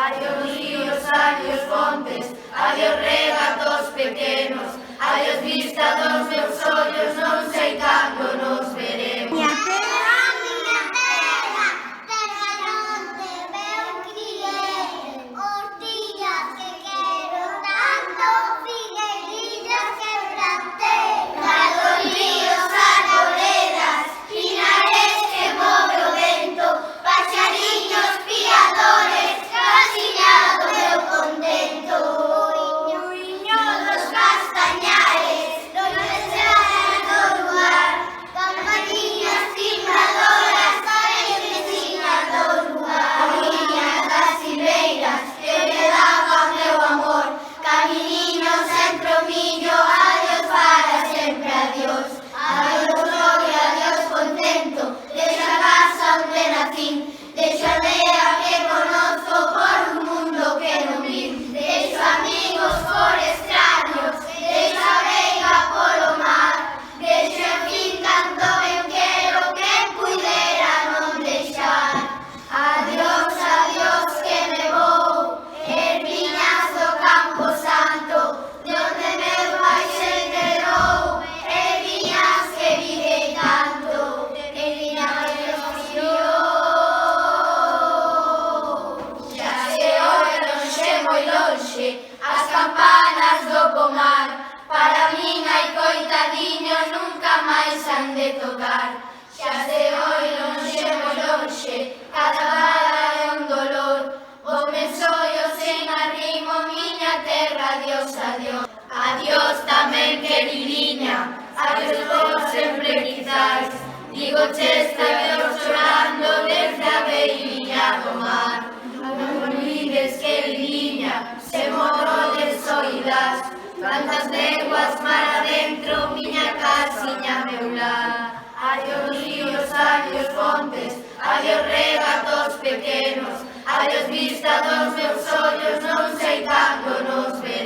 Adiós ríos, adiós fontes, adiós regatos pequenos, adiós vista dos meus ollos, non sei cando nos veremos. Miña terra, terra donde meu criei, ortigas que quero tanto, figueirillas que plantei. Gados, ríos, arboledas, pinares que move o vento, paxariños piadores, casiñado meu contento. Muiño dos castañares, donde se do luar, campaniñas timbradoras, pares vecinas do lugar. Viñas das silveiras que me daban meu amor, caminiños entre o millo, adiós para sempre, adiós. Adiós gloria, adiós contento, deixa a casa onde nacín, deixo a aldea que conozco por un mundo que non vin, deixo amigos por extraños, deixo a veiga polo mar, deixo en fin canto ben quero que puidera non deixar. Adiós, adiós que me vou, erviñas do Campo Santo, de onde meu pai se enterrou, erviñas que vive tanto, erviñas que nos criou. Xa se oi lonxe, moi lonxe, as campanas do pomar, para min hai coitadiños nunca máis han de tocar. Xa se oi lonxe, moi lonxe, cada bala é un dolor, vos meus ollos en arrimo, miña terra, adiós, adiós. Adiós tamén, queridinha, adiós por sempre quizás, digo chesta Dios chorando desde a beiriña do mar. Non olvides, queridinha, se morro de soidás, tantas leguas mar adentro, miña casiña, meu lar. Adiós ríos, adiós fontes, adiós regatos pequenos, adiós vista dos meus ollos, non sei cando nos veremos.